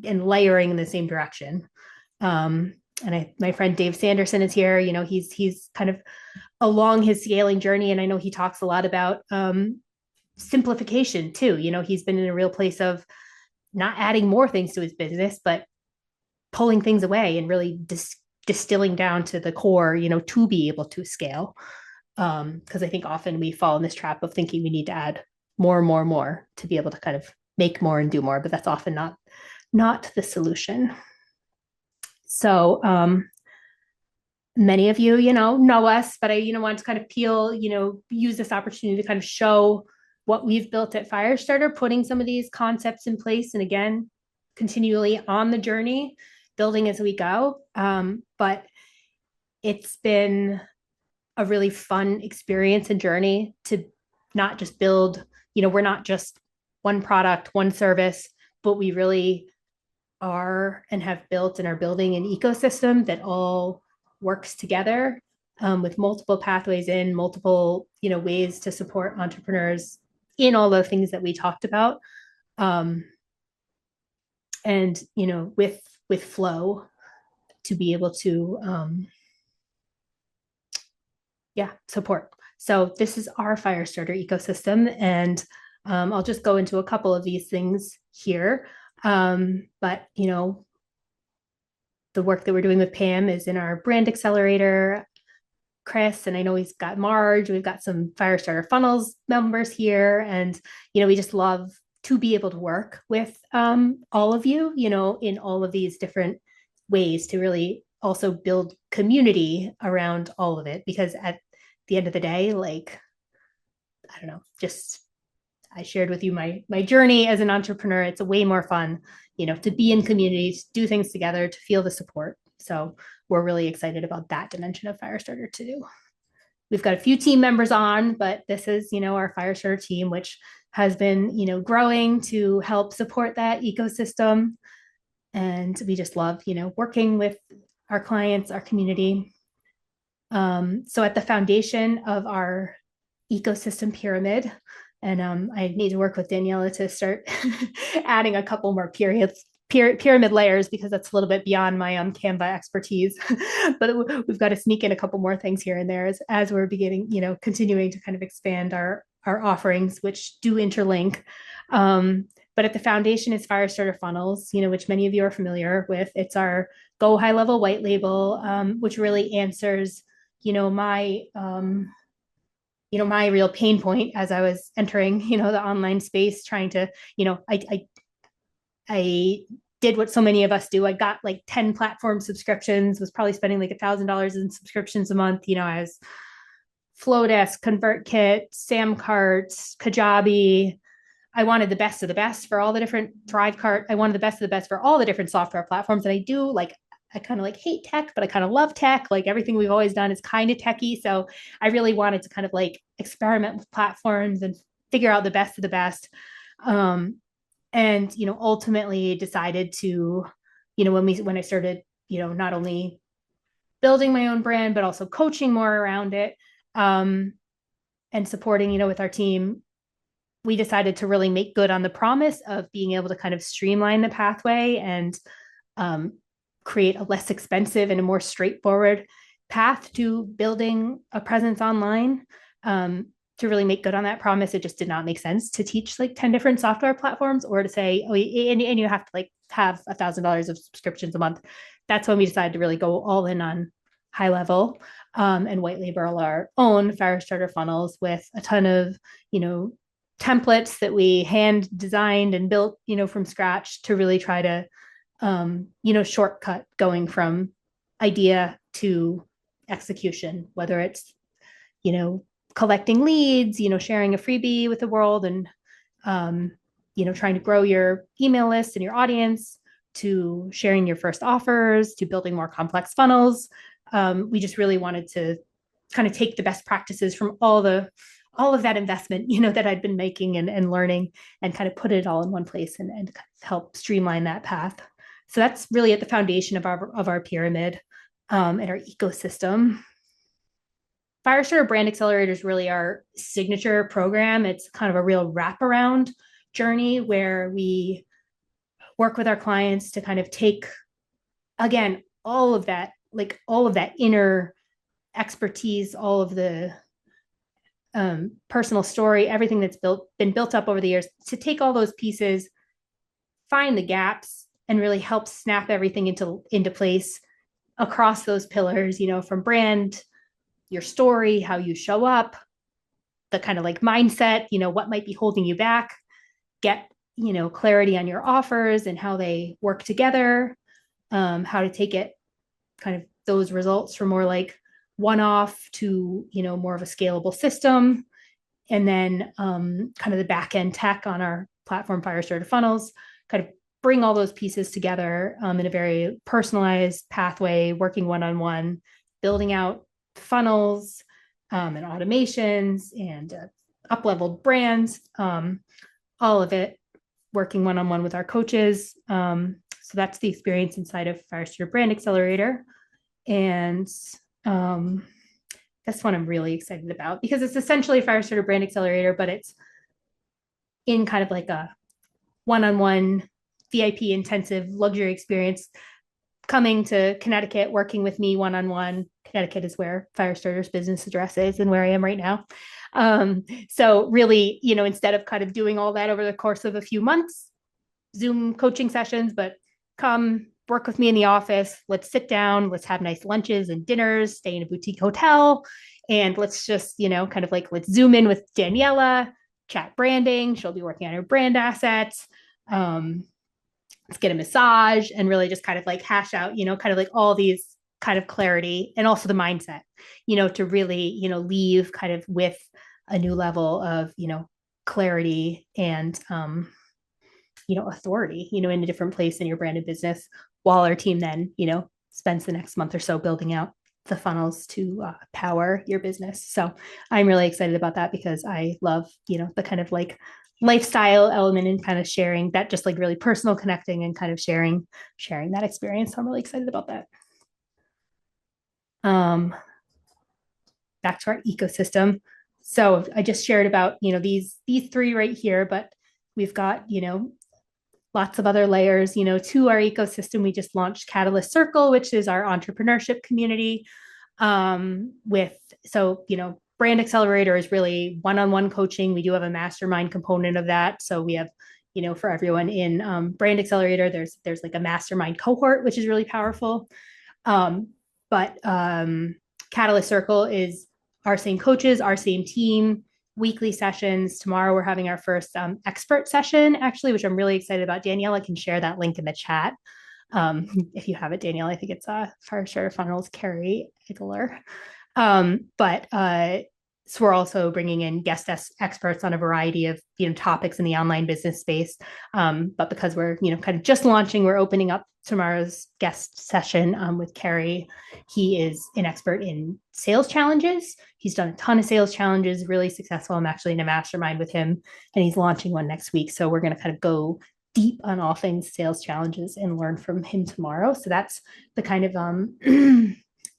and layering in the same direction. My friend Dave Sanderson is here. He's kind of along his scaling journey, and I know he talks a lot about simplification too. He's been in a real place of not adding more things to his business, but pulling things away and really distilling down to the core, to be able to scale. Because I think often we fall in this trap of thinking we need to add more to be able to kind of make more and do more, but that's often not the solution. So many of you, know us, but I, want to kind of use this opportunity to kind of show what we've built at Firestarter, putting some of these concepts in place. And again, continually on the journey, building as we go. But it's been a really fun experience and journey to not just build, we're not just one product, one service, but we really are and have built and are building an ecosystem that all works together with multiple pathways in multiple, ways to support entrepreneurs in all the things that we talked about. And, with flow to be able to, support. So this is our Firestarter ecosystem. And I'll just go into a couple of these things here. But, the work that we're doing with Pam is in our brand accelerator, Chris, and I know he's got Marge. We've got some Firestarter funnels members here. And, we just love to be able to work with all of you, in all of these different ways to really also build community around all of it. Because at the end of the day, like, I don't know, just I shared with you my journey as an entrepreneur. It's way more fun, to be in communities, do things together, to feel the support. So we're really excited about that dimension of Firestarter too. We've got a few team members on, but this is, our Firestarter team, which has been, growing to help support that ecosystem. And we just love, working with our clients, our community. So at the foundation of our ecosystem pyramid, and I need to work with Daniela to start adding a couple more pyramid layers because that's a little bit beyond my Canva expertise. But we've got to sneak in a couple more things here and there as we're beginning, continuing to kind of expand our offerings, which do interlink. But at the foundation is Firestarter funnels, which many of you are familiar with. It's our Go High Level white label, which really answers, my real pain point as I was entering, the online space, trying to, I did what so many of us do. I got like 10 platform subscriptions, was probably spending like $1,000 in subscriptions a month. I was Flowdesk, ConvertKit, Samcart, Kajabi. I wanted the best of the best for all the different Thrivecart. I wanted the best of the best for all the different software platforms. And I do like, I kind of like hate tech, but I kind of love tech. Like everything we've always done is kind of techy. So I really wanted to kind of like experiment with platforms and figure out the best of the best. And, ultimately decided to when I started, not only building my own brand, but also coaching more around it, and supporting, with our team, we decided to really make good on the promise of being able to kind of streamline the pathway and create a less expensive and a more straightforward path to building a presence online. To really make good on that promise, it just did not make sense to teach like 10 different software platforms, or to say, oh, and you have to like have $1,000 of subscriptions a month. That's when we decided to really go all in on high level, and white label our own Firestarter funnels with a ton of, templates that we hand designed and built, from scratch to really try to, shortcut going from idea to execution, whether it's, collecting leads, sharing a freebie with the world, and, trying to grow your email list and your audience, to sharing your first offers, to building more complex funnels. We just really wanted to kind of take the best practices from all of that investment, that I'd been making and learning, and kind of put it all in one place, and help streamline that path. So that's really at the foundation of our pyramid, and our ecosystem. Firestarter Brand Accelerator is really our signature program. It's kind of a real wraparound journey where we work with our clients to kind of take, again, all of that inner expertise, all of the personal story, everything that's been built up over the years, to take all those pieces, find the gaps, and really help snap everything into place across those pillars, from brand, your story, how you show up, the kind of like mindset, what might be holding you back, get, clarity on your offers and how they work together, how to take it, kind of those results from more like one-off to, more of a scalable system. And then kind of the back end tech on our platform, Firestarter Funnels, kind of bring all those pieces together in a very personalized pathway, working one-on-one, building out funnels, and automations, and up-leveled brands, all of it working one-on-one with our coaches. So that's the experience inside of Firestarter Brand Accelerator. And that's one I'm really excited about, because it's essentially a Firestarter Brand Accelerator, but it's in kind of like a one-on-one VIP intensive luxury experience, coming to Connecticut, working with me one-on-one. Connecticut is where Firestarter's business address is and where I am right now. So really, instead of kind of doing all that over the course of a few months, Zoom coaching sessions, but come work with me in the office. Let's sit down, let's have nice lunches and dinners, stay in a boutique hotel, and let's just, kind of like, let's Zoom in with Daniela, chat branding. She'll be working on her brand assets. Let's get a massage and really just kind of like hash out, kind of like all these kind of clarity, and also the mindset, to really, leave kind of with a new level of, clarity and, authority, in a different place in your branded business, while our team then, spends the next month or so building out the funnels to power your business. So I'm really excited about that, because I love, the kind of like lifestyle element and kind of sharing that, just like really personal connecting and kind of sharing that experience. So I'm really excited about that. Back to our ecosystem. So I just shared about, these three right here, but we've got, lots of other layers, to our ecosystem. We just launched Catalyst Circle, which is our entrepreneurship community. Brand Accelerator is really one-on-one coaching. We do have a mastermind component of that. So we have, for everyone in Brand Accelerator, there's like a mastermind cohort, which is really powerful. But Catalyst Circle is our same coaches, our same team, weekly sessions. Tomorrow we're having our first expert session, actually, which I'm really excited about. Daniela can share that link in the chat. If you have it, Danielle, I think it's Firestarter Funnels, Carrie Igler. So we're also bringing in guest experts on a variety of, topics in the online business space. But because we're, kind of just launching, we're opening up tomorrow's guest session with Carrie. He is an expert in sales challenges. He's done a ton of sales challenges, really successful. I'm actually in a mastermind with him, and he's launching one next week. So we're going to kind of go deep on all things sales challenges and learn from him tomorrow. So that's the kind of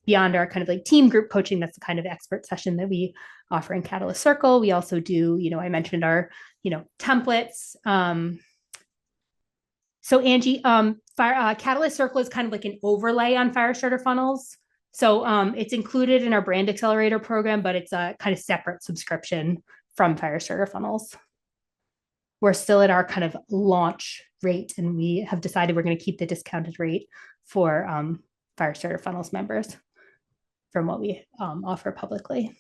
beyond our kind of like team group coaching, that's the kind of expert session that we offer in Catalyst Circle. We also do, I mentioned our, templates. So Angie, Catalyst Circle is kind of like an overlay on Firestarter funnels. So it's included in our brand accelerator program, but it's a kind of separate subscription from Firestarter funnels. We're still at our kind of launch rate, and we have decided we're going to keep the discounted rate for Firestarter funnels members from what we offer publicly.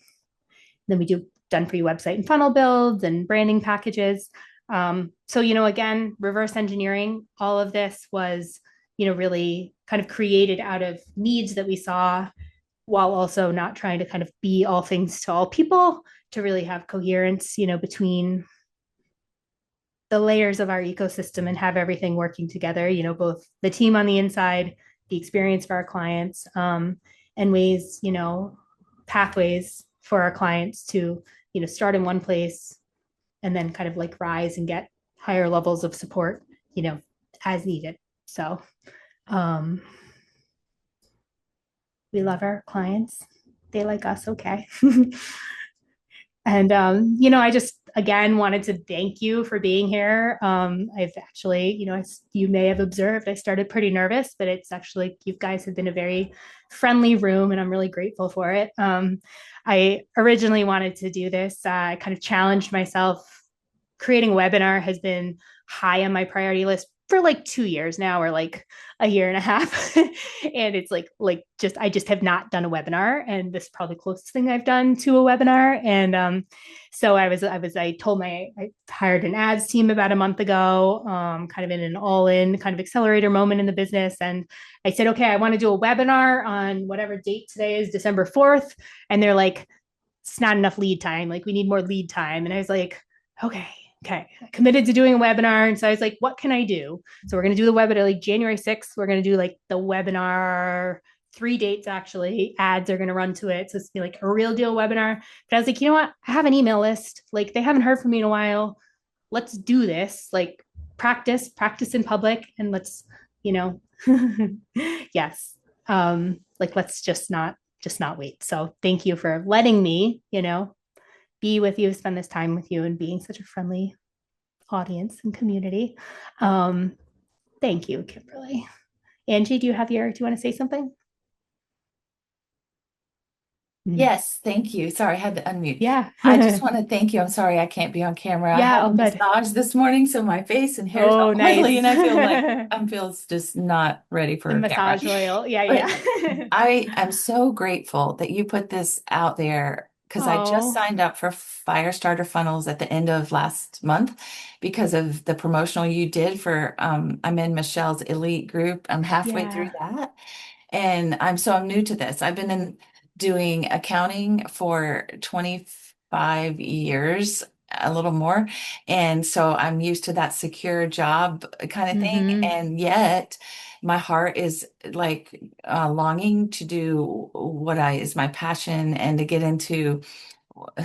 Then we do done for you website and funnel builds and branding packages. So, again, reverse engineering, all of this was, really kind of created out of needs that we saw, while also not trying to kind of be all things to all people, to really have coherence, between the layers of our ecosystem and have everything working together, both the team on the inside, the experience for our clients, and ways, pathways for our clients to, start in one place and then kind of like rise and get higher levels of support, as needed. So we love our clients. They like us. Okay. And, I just, again, wanted to thank you for being here. I've actually, you may have observed, I started pretty nervous, but it's actually, you guys have been a very friendly room, and I'm really grateful for it. I originally wanted to do this. I kind of challenged myself. Creating a webinar has been high on my priority list for like 2 years now, or like a year and a half. And it's I just have not done a webinar, and this is probably the closest thing I've done to a webinar. And so I hired an ads team about a month ago, kind of in an all-in kind of accelerator moment in the business. And I said, okay, I want to do a webinar on whatever date today is, December 4th. And they're like, it's not enough lead time. Like, we need more lead time. And I was like, okay, I committed to doing a webinar. And so I was like, what can I do? So we're going to do the webinar like January 6th. We're going to do like the webinar, 3 dates, actually. Ads are going to run to it. So it's gonna be like a real deal webinar. But I was like, you know what? I have an email list. Like, they haven't heard from me in a while. Let's do this. Like, practice in public, and let's, yes. Like, let's just not wait. So thank you for letting me, be with you, spend this time with you, and being such a friendly audience and community. Thank you, Kimberly. Angie, do you want to say something? Yes, thank you. Sorry, I had to unmute. Yeah. I just want to thank you. I'm sorry I can't be on camera. I Yeah, had a good. massage this morning, so my face and hair is all nice. oily, and I feel like I feel just not ready for The a camera. massage oil. Yeah, But yeah. I am so grateful that you put this out there, because I just signed up for Firestarter funnels at the end of last month because of the promotional you did for I'm in Michelle's elite group. I'm halfway through that. And I'm new to this. I've been doing accounting for 25 years, a little more. And so I'm used to that secure job kind of thing. Mhm. And yet my heart is like longing to do what is my passion, and to get into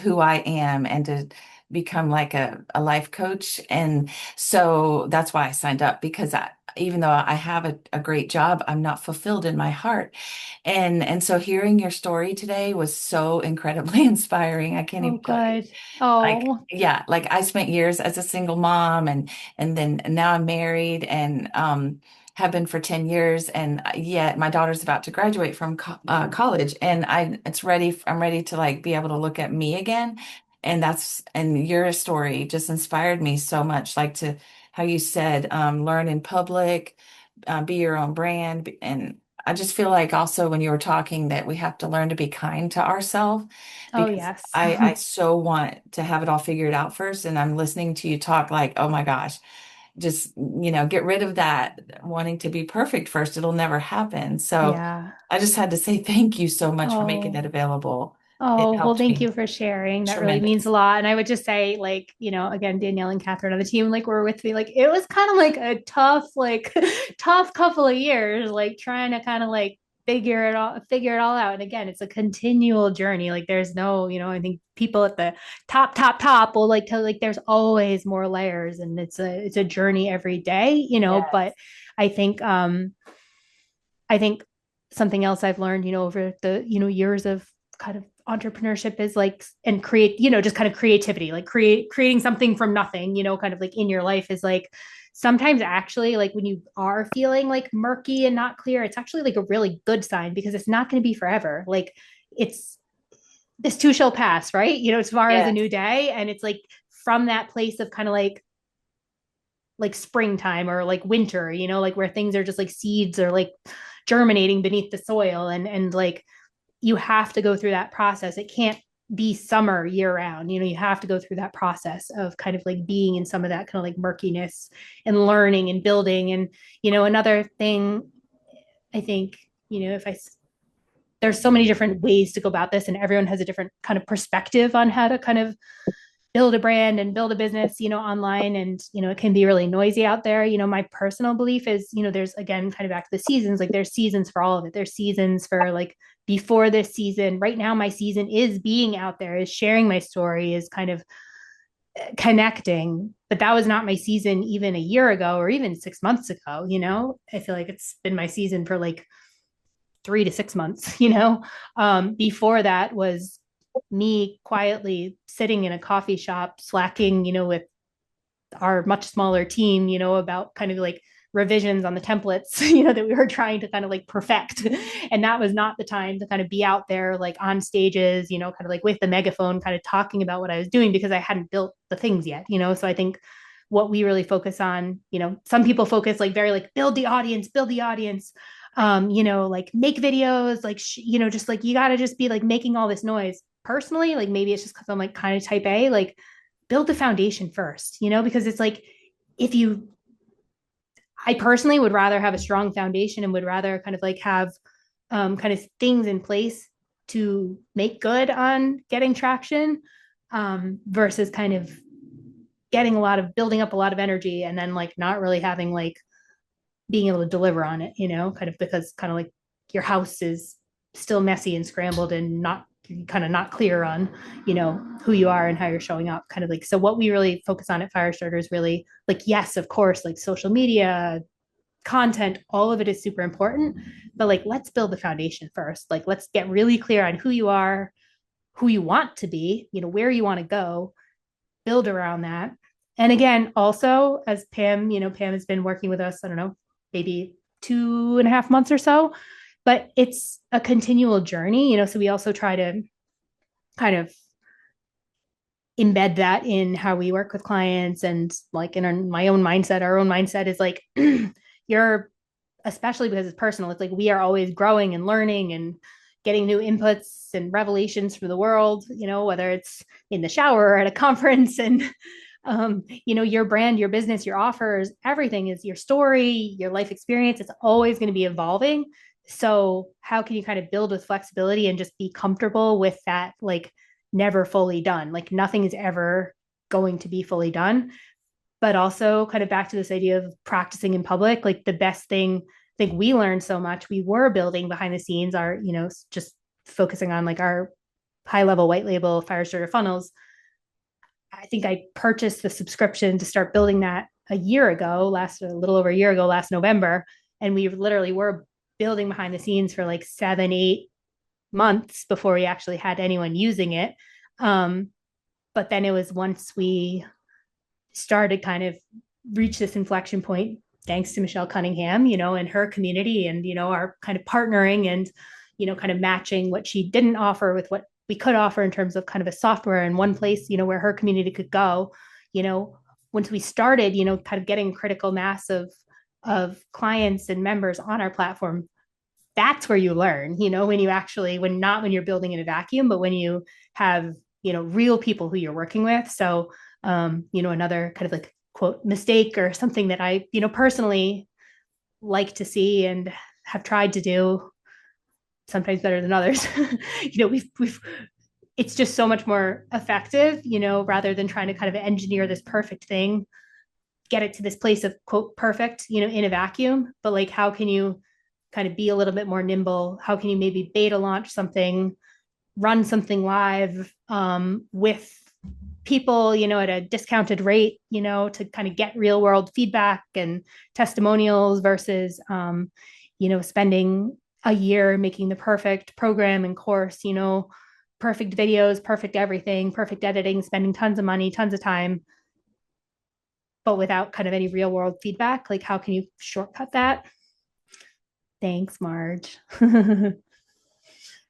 who I am, and to become like a life coach. And so that's why I signed up, because even though I have a great job, I'm not fulfilled in my heart. And so hearing your story today was so incredibly inspiring. I can't even tell you. Good. Oh, Yeah, like I spent years as a single mom, and then now I'm married, and have been for 10 years, and yet my daughter's about to graduate from college, and I'm ready to like be able to look at me again. And your story just inspired me so much, like to how you said, learn in public, be your own brand. And I just feel like also when you were talking that we have to learn to be kind to ourselves, because yes. I so want to have it all figured out first. And I'm listening to you talk like, oh my gosh, just, get rid of that wanting to be perfect first. It'll never happen. So Yeah. I just had to say thank you so much for making it available. It Oh, well, helped thank me you for sharing. That really means a tremendous. lot. And I would just say, like, again, Danielle and Catherine on the team, like, were with me. Like, it was kind of like a tough, like, tough couple of years, like, trying to kind of like figure it all out. And again, it's a continual journey. Like there's no, I think people at the top will like tell like there's always more layers, and it's a journey every day, Yes. but I think something else I've learned, over the, years of kind of entrepreneurship is like, and create, just kind of creativity, like creating something from nothing, kind of like in your life is like, sometimes actually like when you are feeling like murky and not clear, it's actually like a really good sign, because it's not going to be forever. Like it's, this too shall pass, right? Tomorrow is a Yes. new day. And it's like from that place of kind of like springtime or like winter, like where things are just like seeds or like germinating beneath the soil, and like you have to go through that process. It can't be summer year round. You have to go through that process of kind of like being in some of that kind of like murkiness and learning and building. And another thing, I think, if I there's so many different ways to go about this, and everyone has a different kind of perspective on how to kind of build a brand and build a business, online. And, it can be really noisy out there. My personal belief is, there's, again, kind of back to the seasons, like there's seasons for all of it. There's seasons for like before this season. Right now, my season is being out there, is sharing my story, is kind of connecting. But that was not my season even a year ago or even 6 months ago. I feel like it's been my season for like 3 to 6 months. Before that was me quietly sitting in a coffee shop slacking, with our much smaller team, about kind of like revisions on the templates, that we were trying to kind of like perfect. And that was not the time to kind of be out there like on stages, kind of like with the megaphone, kind of talking about what I was doing, because I hadn't built the things yet. So I think what we really focus on, some people focus like very like build the audience, like make videos, like, just like, you got to just be like making all this noise. Personally, like maybe it's just because I'm like kind of type A, like build the foundation first, because it's like, if you, I personally would rather have a strong foundation and would rather kind of like have kind of things in place to make good on getting traction, versus kind of building up a lot of energy and then like not really having like being able to deliver on it, kind of, because kind of like your house is still messy and scrambled and not clear on, who you are and how you're showing up, kind of like. So what we really focus on at Firestarter is really like, yes, of course, like social media, content, all of it is super important, but like, let's build the foundation first. Like, let's get really clear on who you are, who you want to be, where you want to go, build around that. And again, also, as Pam has been working with us, I don't know, maybe 2.5 months or so, but it's a continual journey, so we also try to kind of embed that in how we work with clients. And like in my own mindset, our own mindset is like, you're, especially because it's personal, it's like we are always growing and learning and getting new inputs and revelations from the world, whether it's in the shower or at a conference. And your brand, your business, your offers, everything is your story, your life experience. It's always going to be evolving. So how can you kind of build with flexibility and just be comfortable with that, like never fully done, like nothing is ever going to be fully done. But also kind of back to this idea of practicing in public, like the best thing, I think we learned so much. We were building behind the scenes, our, just focusing on like our high level white label Firestarter funnels. I think I purchased the subscription to start building that a little over a year ago, last November. And we literally were building behind the scenes for like 7-8 months before we actually had anyone using it. But then it was once we started kind of reach this inflection point, thanks to Michelle Cunningham, and her community and, our kind of partnering and, kind of matching what she didn't offer with what we could offer in terms of kind of a software in one place, where her community could go, once we started, kind of getting critical mass of clients and members on our platform. That's where you learn, when you actually, when you're building in a vacuum, but when you have, real people who you're working with. So, another kind of like quote mistake or something that I, personally like to see and have tried to do, sometimes better than others. We've it's just so much more effective, rather than trying to kind of engineer this perfect thing, get it to this place of quote perfect, in a vacuum. But like, how can you kind of be a little bit more nimble? How can you maybe beta launch something, run something live with people, at a discounted rate, to kind of get real world feedback and testimonials versus, spending a year making the perfect program and course, perfect videos, perfect everything, perfect editing, spending tons of money, tons of time, but without kind of any real world feedback. Like, how can you shortcut that? Thanks, Marge.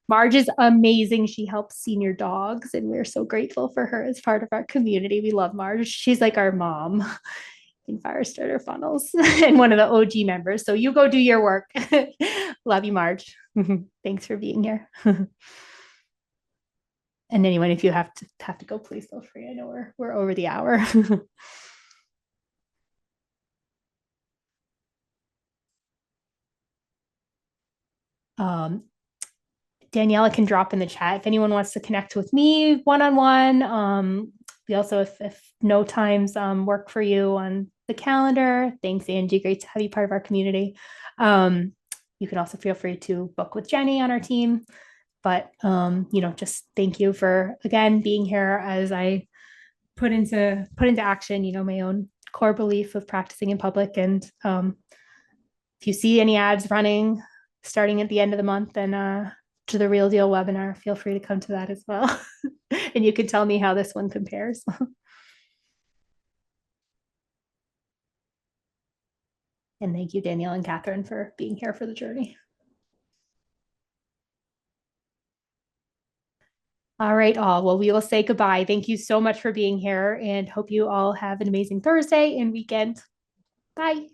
Marge is amazing. She helps senior dogs, and we're so grateful for her as part of our community. We love Marge. She's like our mom in Firestarter funnels and one of the OG members. So you go do your work. Love you, Marge. Thanks for being here. And anyone, if you have to go, please feel free. I know we're over the hour. Daniela can drop in the chat if anyone wants to connect with me one-on-one. We also, if no times work for you on the calendar, thanks, Angie. Great to have you part of our community. You can also feel free to book with Jenny on our team. But just thank you for again being here as I put into action, my own core belief of practicing in public. And if you see any ads running starting at the end of the month and to the Real Deal webinar, feel free to come to that as well. And you can tell me how this one compares. And thank you, Danielle and Catherine, for being here for the journey. All right, all. Well, we will say goodbye. Thank you so much for being here and hope you all have an amazing Thursday and weekend. Bye.